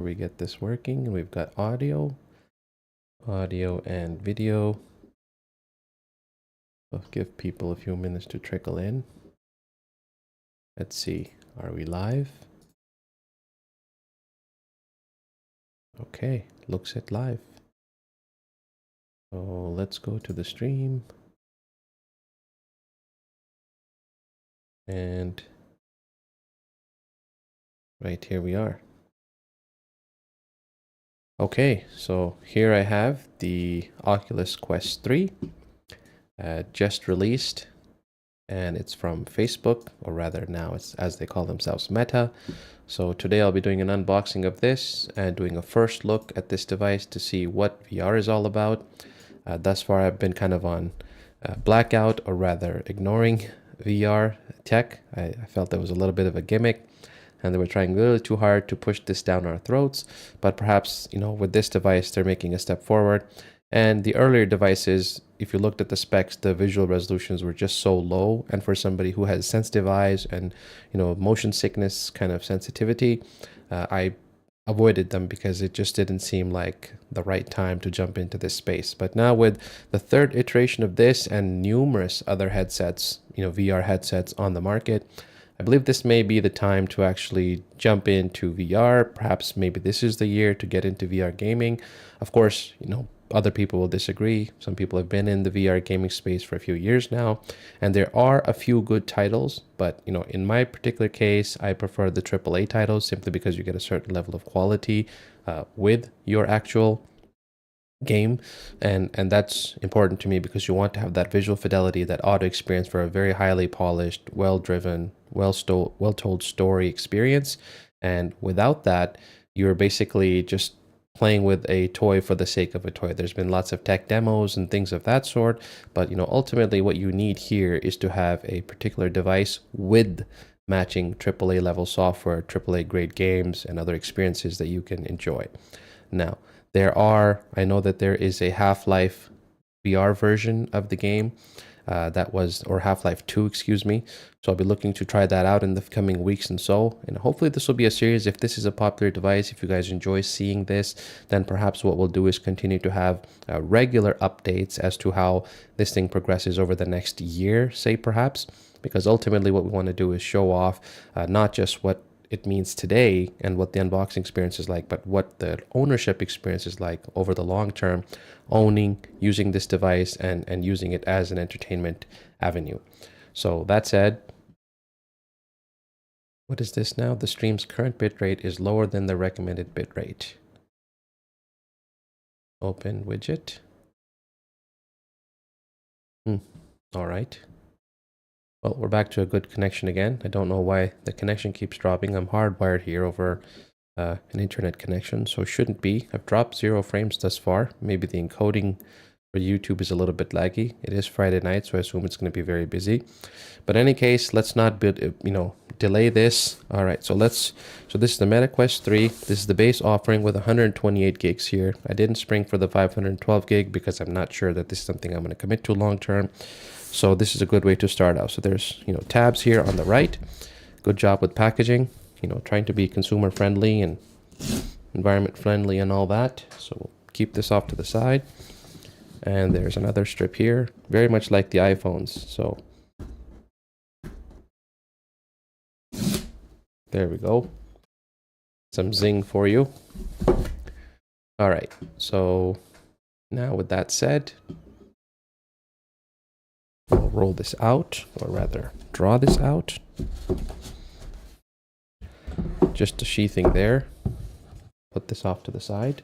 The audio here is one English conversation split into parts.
we get this working. We've got audio and video. I'll give people a few minutes to trickle in. Let's see, are we live? Okay, looks it live. So let's go to the stream. And right here we are. Okay, so here I have the Oculus Quest 3, just released, and it's from Facebook, or rather now it's as they call themselves, Meta. So today I'll be doing an unboxing of this and doing a first look at this device to see what VR is all about. Thus far I've been kind of on blackout, or rather ignoring VR tech. I felt that was a little bit of a gimmick, and they were trying really too hard to push this down our throats. But perhaps, you know, with this device, they're making a step forward. And the earlier devices, if you looked at the specs, the visual resolutions were just so low. And for somebody who has sensitive eyes and, you know, motion sickness kind of sensitivity, I avoided them because it just didn't seem like the right time to jump into this space. But now with the third iteration of this and numerous other headsets, you know, VR headsets on the market, I believe this may be the time to actually jump into VR. Perhaps maybe this is the year to get into VR gaming. Of course, you know, other people will disagree. Some people have been in the VR gaming space for a few years now, and there are a few good titles, but you know, in my particular case, I prefer the AAA titles simply because you get a certain level of quality with your actual game, and that's important to me because you want to have that visual fidelity, that audio experience for a very highly polished, well-driven, well-told story experience. And without that, you're basically just playing with a toy for the sake of a toy. There's been lots of tech demos and things of that sort, but you know, ultimately what you need here is to have a particular device with matching AAA level software, AAA grade games, and other experiences that you can enjoy. Now, I know that there is a Half-Life VR version of the game or Half-Life 2, excuse me. So I'll be looking to try that out in the coming weeks and so. And hopefully this will be a series. If this is a popular device, if you guys enjoy seeing this, then perhaps what we'll do is continue to have regular updates as to how this thing progresses over the next year, say perhaps. Because ultimately what we want to do is show off not just what it means today and what the unboxing experience is like, but what the ownership experience is like over the long term, owning, using this device and using it as an entertainment avenue. So that said, what is this now? The stream's current bitrate is lower than the recommended bitrate. Open widget. All right. Well, we're back to a good connection again. I don't know why the connection keeps dropping. I'm hardwired here over an internet connection, so it shouldn't be. I've dropped 0 frames thus far. Maybe the encoding for YouTube is a little bit laggy. It is Friday night, so I assume it's going to be very busy. But in any case, let's not delay this. All right, so this is the Meta Quest 3. This is the base offering with 128 gigs here. I didn't spring for the 512 gig because I'm not sure that this is something I'm going to commit to long term. So this is a good way to start out. So there's, you know, tabs here on the right. Good job with packaging, you know, trying to be consumer friendly and environment friendly and all that. So we'll keep this off to the side. And there's another strip here, very much like the iPhones. So there we go. Some zing for you. All right. So now with that said, we'll roll this out, or rather draw this out. Just a sheathing there. Put this off to the side.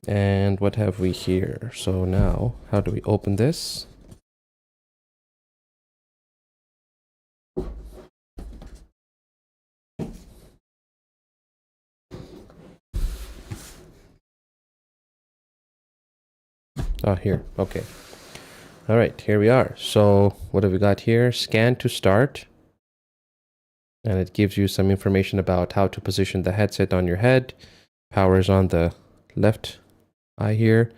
And what have we here? So now, how do we open this? Oh, here. Okay. All right, here we are. So what have we got here? Scan to start. And it gives you some information about how to position the headset on your head. Power is on the left eye here.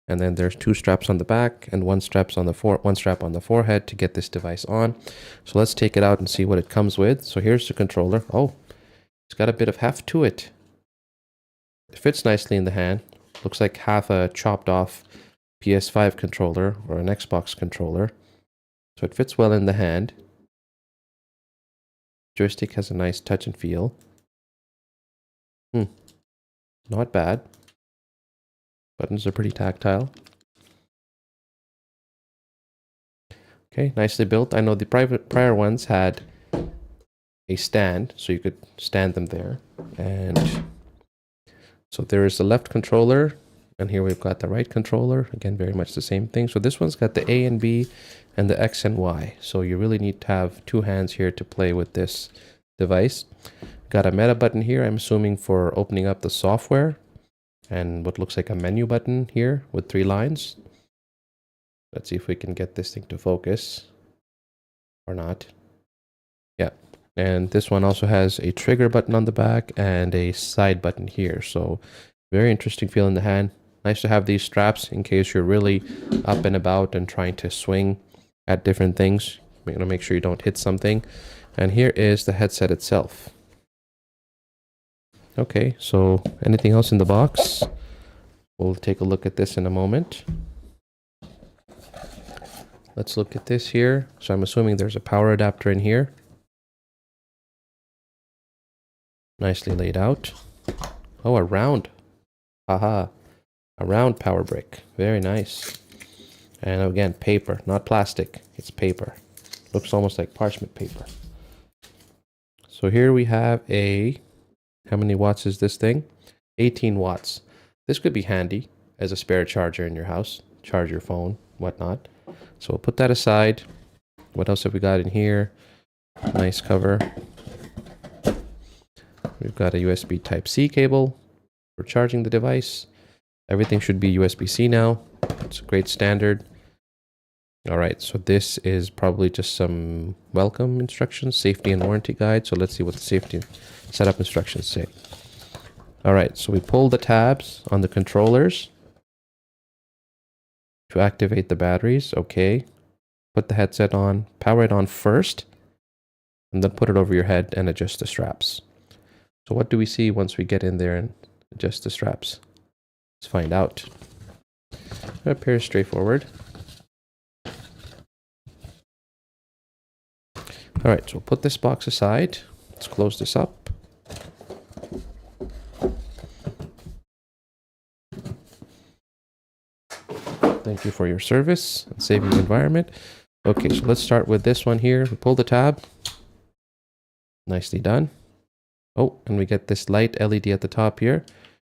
And then there's 2 straps on the back and one strap on the forehead to get this device on. So let's take it out and see what it comes with. So here's the controller. Oh, it's got a bit of heft to it. It fits nicely in the hand. Looks like half a chopped off PS5 controller or an Xbox controller. So it fits well in the hand. Joystick has a nice touch and feel. Not bad. Buttons are pretty tactile. Okay, nicely built. I know the prior ones had a stand, so you could stand them there. And so there is the left controller, and here we've got the right controller. Again, very much the same thing. So this one's got the A and B and the X and Y. So you really need to have two hands here to play with this device. Got a meta button here, I'm assuming for opening up the software, and what looks like a menu button here with 3 lines. Let's see if we can get this thing to focus or not. Yeah. And this one also has a trigger button on the back and a side button here. So very interesting feel in the hand. Nice to have these straps in case you're really up and about and trying to swing at different things. You're gonna make sure you don't hit something. And here is the headset itself. Okay, so anything else in the box? We'll take a look at this in a moment. Let's look at this here. So I'm assuming there's a power adapter in here. Nicely laid out. Oh, a round. Haha. A round power brick. Very nice. And again, paper, not plastic. It's paper. Looks almost like parchment paper. So here we have a... How many watts is this thing? 18 watts. This could be handy as a spare charger in your house. Charge your phone, whatnot. So we'll put that aside. What else have we got in here? Nice cover. We've got a USB Type-C cable for charging the device. Everything should be USB-C now. It's a great standard. All right, so this is probably just some welcome instructions, safety and warranty guide. So let's see what the safety setup instructions say. All right, so we pull the tabs on the controllers to activate the batteries. Okay, put the headset on, power it on first, and then put it over your head and adjust the straps. So what do we see once we get in there and adjust the straps? Let's find out. It appears straightforward. All right, so we'll put this box aside. Let's close this up. Thank you for your service and saving the environment. Okay, so let's start with this one here. We pull the tab. Nicely done. Oh, and we get this light LED at the top here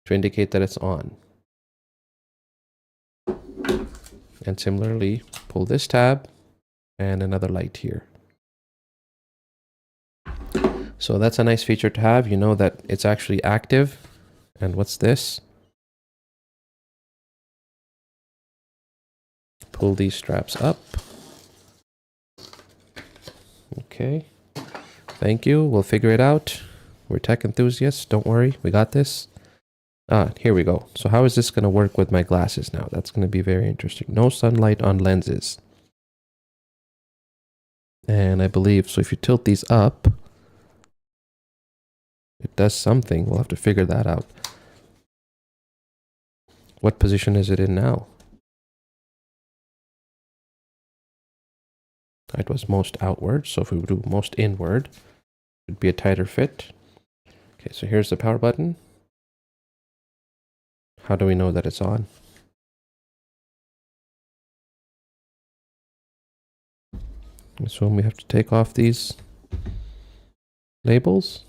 to indicate that it's on. And similarly, pull this tab and another light here. So that's a nice feature to have. You know that it's actually active. And what's this? Pull these straps up. Okay. Thank you. We'll figure it out. We're tech enthusiasts. Don't worry. We got this. Here we go. So how is this going to work with my glasses now? That's going to be very interesting. No sunlight on lenses. And I believe, so if you tilt these up, it does something. We'll have to figure that out. What position is it in now? It was most outward, so if we do most inward, it would be a tighter fit. Okay, so here's the power button. How do we know that it's on? So we have to take off these labels.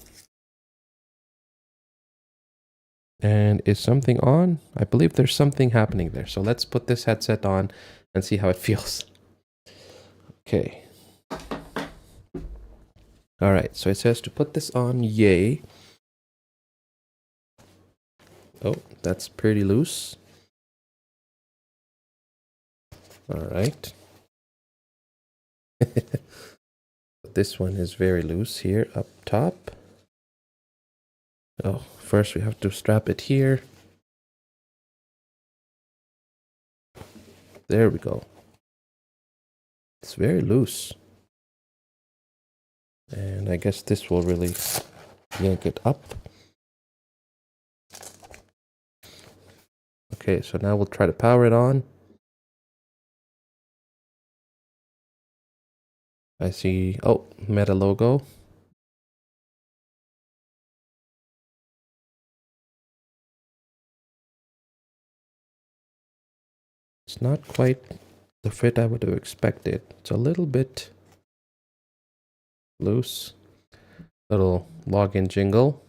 And is something on? I believe there's something happening there. So let's put this headset on and see how it feels. Okay. All right, so it says to put this on, yay. Oh, that's pretty loose. All right. This one is very loose here up top. Oh, first we have to strap it here. There we go. It's very loose. And I guess this will really yank it up. Okay, so now we'll try to power it on. I see, oh, Meta logo. It's not quite the fit I would have expected. It's a little bit loose. Little login jingle.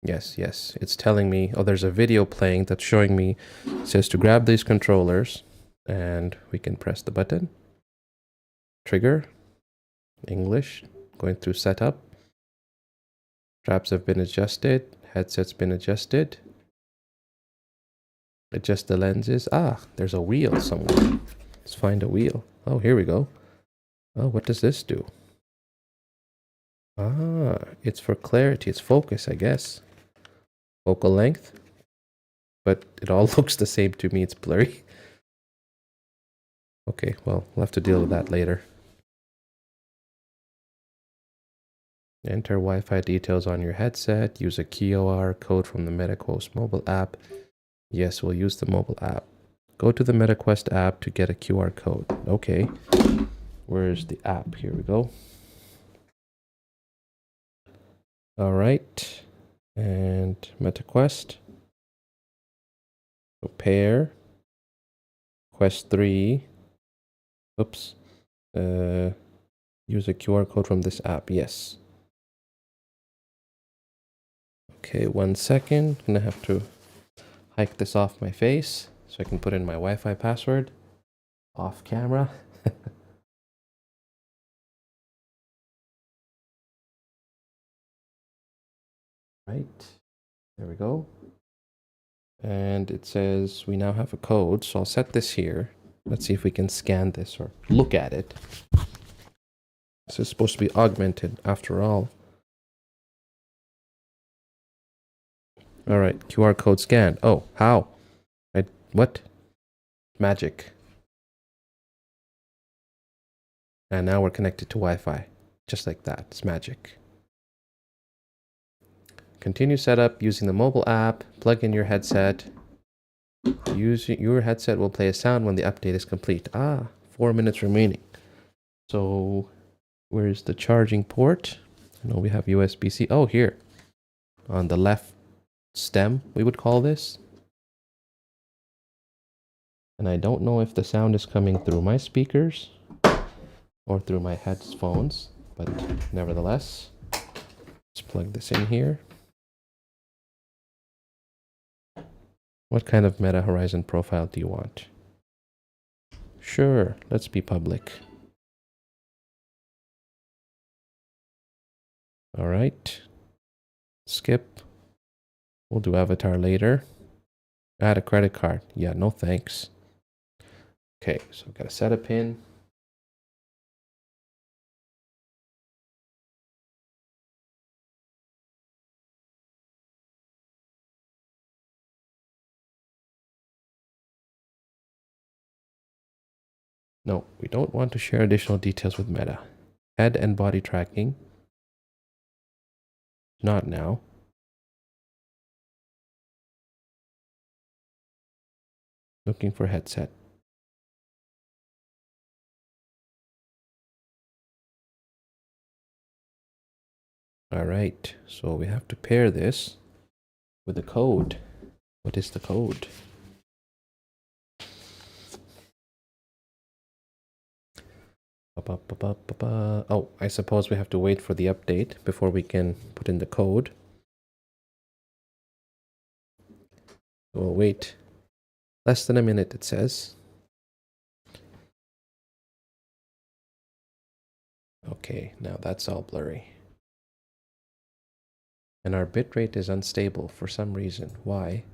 Yes, yes, it's telling me, oh, there's a video playing that's showing me, it says to grab these controllers, and we can press the button. Trigger, English, going through setup. Straps have been adjusted, headset's been adjusted. Adjust the lenses. Ah, there's a wheel somewhere. Let's find a wheel. Oh, here we go. Oh, what does this do? Ah, it's for clarity. It's focus, I guess. Focal length. But it all looks the same to me. It's blurry. Okay, well, we'll have to deal with that later. Enter Wi-Fi details on your headset. Use a QR code from the MetaQuest mobile app. Yes, we'll use the mobile app. Go to the MetaQuest app to get a QR code. Okay. Where's the app? Here we go. All right. And MetaQuest. So pair. Quest 3. Oops. Use a QR code from this app. Yes. Okay, 1 second. I'm gonna have to hike this off my face so I can put in my Wi-Fi password off camera. Right. There we go. And it says we now have a code. So I'll set this here. Let's see if we can scan this or look at it. This is supposed to be augmented after all. All right, QR code scanned. Oh, how? What? Magic. And now we're connected to Wi-Fi. Just like that. It's magic. Continue setup using the mobile app. Plug in your headset. Your headset will play a sound when the update is complete. Ah, 4 minutes remaining. So, where's the charging port? I know we have USB-C. Oh, here. On the left stem, we would call this. And I don't know if the sound is coming through my speakers or through my headphones, but nevertheless, let's plug this in here. What kind of Meta Horizon profile do you want? Sure, let's be public. All right. Skip. We'll do avatar later. Add a credit card. Yeah, no thanks. Okay, so I've got to set a pin. No, we don't want to share additional details with Meta. Head and body tracking. Not now. Looking for headset. All right, so we have to pair this with the code. What is the code? Oh, I suppose we have to wait for the update before we can put in the code. We'll wait less than a minute, it says. Okay, now that's all blurry. And our bitrate is unstable for some reason. Why?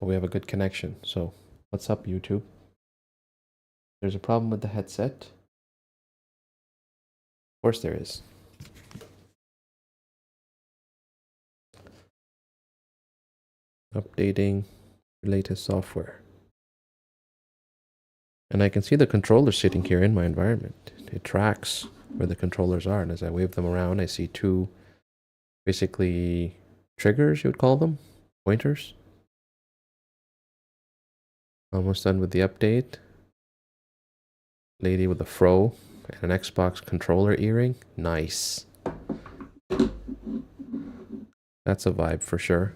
But we have a good connection. So what's up, YouTube? There's a problem with the headset. Of course there is. Updating latest software. And I can see the controller sitting here in my environment. It tracks where the controllers are. And as I wave them around, I see two basically triggers, you would call them, pointers. Almost done with the update. Lady with a fro and an Xbox controller earring. Nice. That's a vibe for sure.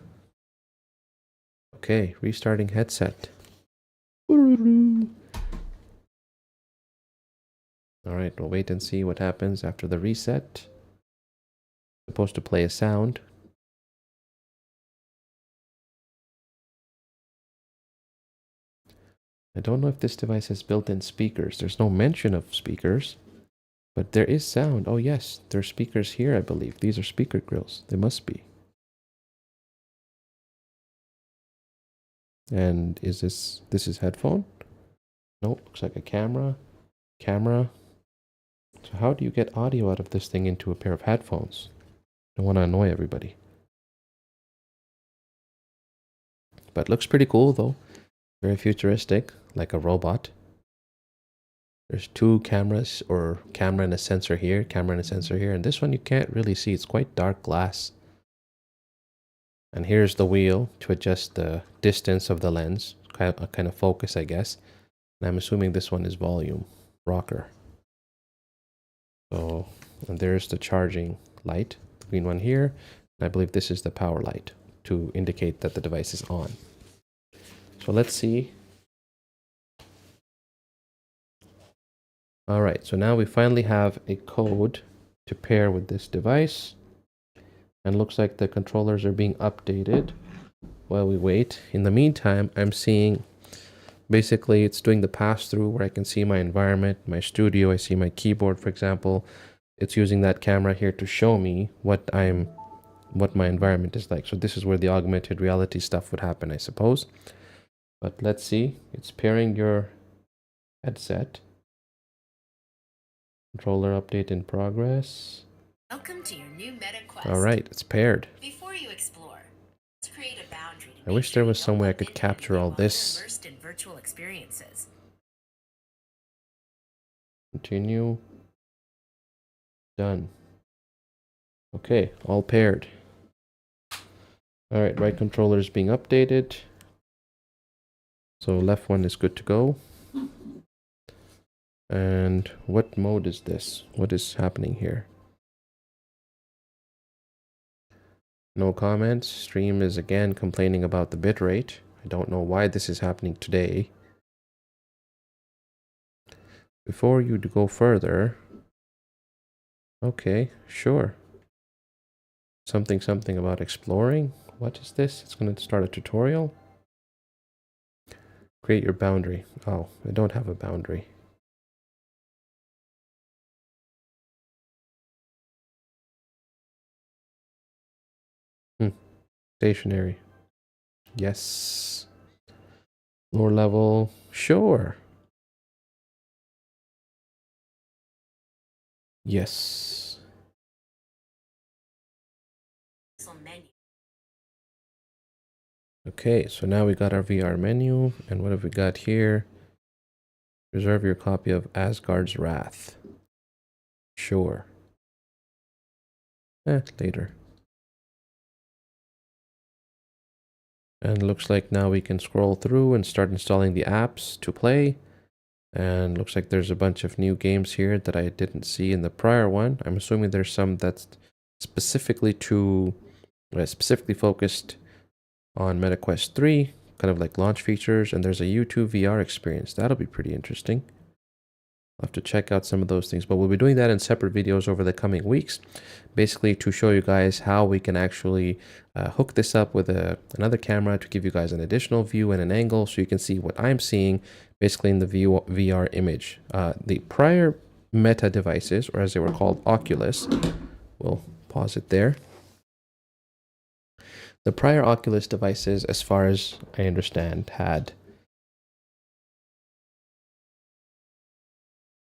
Okay, restarting headset. Alright, we'll wait and see what happens after the reset. Supposed to play a sound. I don't know if this device has built-in speakers. There's no mention of speakers, but there is sound. Oh yes, there are speakers here, I believe. These are speaker grills. They must be. And is this is headphone? Nope, looks like a camera. Camera. So how do you get audio out of this thing into a pair of headphones? I don't want to annoy everybody. But looks pretty cool though. Very futuristic, like a robot. There's two cameras, or camera and a sensor here, camera and a sensor here. And this one you can't really see. It's quite dark glass. And here's the wheel to adjust the distance of the lens. Kind of focus, I guess. And I'm assuming this one is volume. Rocker. So, and there's the charging light. The green one here. And I believe this is the power light to indicate that the device is on. So let's see. All right, so now we finally have a code to pair with this device. And looks like the controllers are being updated while we wait. In the meantime, I'm seeing basically it's doing the pass-through where I can see my environment, my studio. I see my keyboard, for example. It's using that camera here to show me what my environment is like. So this is where the augmented reality stuff would happen, I suppose. But let's see. It's pairing your headset. Controller update in progress. Welcome to your new meta quest. All right, it's paired. Before you explore, let's create a boundary. I wish there was some way I could capture all this. Immersed in virtual experiences. Continue. Done. Okay, all paired. All right, right controller is being updated. So left one is good to go. And what mode is this? What is happening here? No comments. Stream is again complaining about the bitrate. I don't know why this is happening today. Before you go further. Okay, sure. Something about exploring. What is this? It's going to start a tutorial. Create your boundary. Oh, I don't have a boundary. Stationary. Yes. Lower level. Sure. Yes. Okay, so now we got our VR menu. And what have we got here? Reserve your copy of Asgard's Wrath. Sure. Later. And looks like now we can scroll through and start installing the apps to play. And looks like there's a bunch of new games here that I didn't see in the prior one. I'm assuming there's some that's specifically focused on MetaQuest 3, kind of like launch features. And there's a YouTube VR experience. That'll be pretty interesting. I'll have to check out some of those things, but we'll be doing that in separate videos over the coming weeks, basically to show you guys how we can actually hook this up with another camera to give you guys an additional view and an angle so you can see what I'm seeing basically in the VR image. The prior Meta devices, or as they were called, Oculus, we'll pause it there. The prior Oculus devices, as far as I understand, had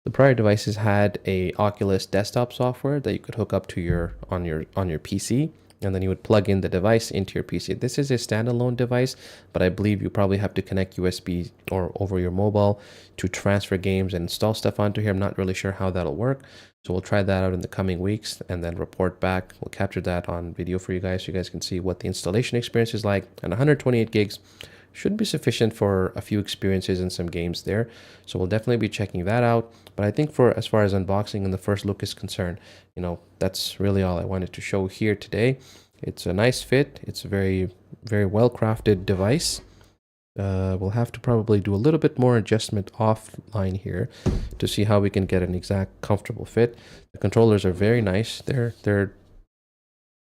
the prior devices had a Oculus desktop software that you could hook up to on your PC, and then you would plug in the device into your PC. This is a standalone device, but I believe you probably have to connect USB or over your mobile to transfer games and install stuff onto here. I'm not really sure how that'll work. So we'll try that out in the coming weeks and then report back. We'll capture that on video for you guys so you guys can see what the installation experience is like. And 128 gigs should be sufficient for a few experiences and some games there. So we'll definitely be checking that out. But I think for as far as unboxing and the first look is concerned, you know, that's really all I wanted to show here today. It's a nice fit. It's a very, very well crafted device. We'll have to probably do a little bit more adjustment offline here to see how we can get an exact comfortable fit. The controllers are very nice. They're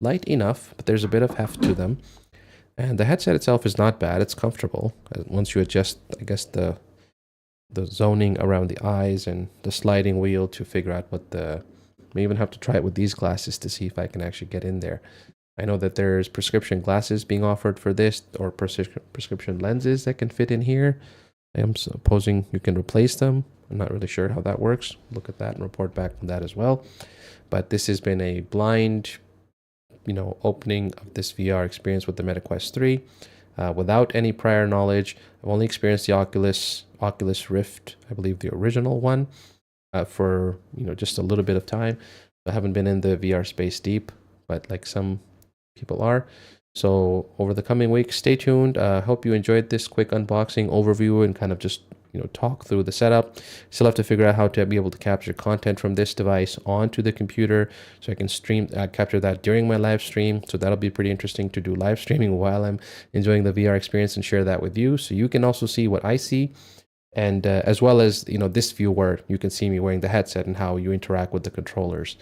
light enough, but there's a bit of heft to them. And the headset itself is not bad. It's comfortable. Once you adjust, I guess, the zoning around the eyes and the sliding wheel to figure out what the... I may even have to try it with these glasses to see if I can actually get in there. I know that there's prescription glasses being offered for this, or prescription lenses that can fit in here. I am supposing you can replace them. I'm not really sure how that works. Look at that and report back on that as well. But this has been a blind, you know, opening of this VR experience with the MetaQuest 3 without any prior knowledge. I've only experienced the Oculus Rift, I believe the original one, for, you know, just a little bit of time. I haven't been in the VR space deep, but like some people are. So over the coming weeks, stay tuned. Hope you enjoyed this quick unboxing overview and kind of just, you know, talk through the setup. Still have to figure out how to be able to capture content from this device onto the computer so I can capture that during my live stream. So that'll be pretty interesting to do live streaming while I'm enjoying the VR experience and share that with you, so you can also see what I see, and as well as, you know, this view where you can see me wearing the headset and how you interact with the controllers.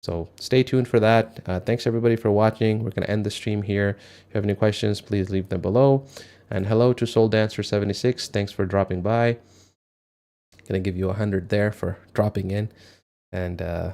So stay tuned for that. Thanks everybody for watching. We're going to end the stream here. If you have any questions, please leave them below. And hello to Soul Dancer 76. Thanks for dropping by. Gonna give you 100 there for dropping in. And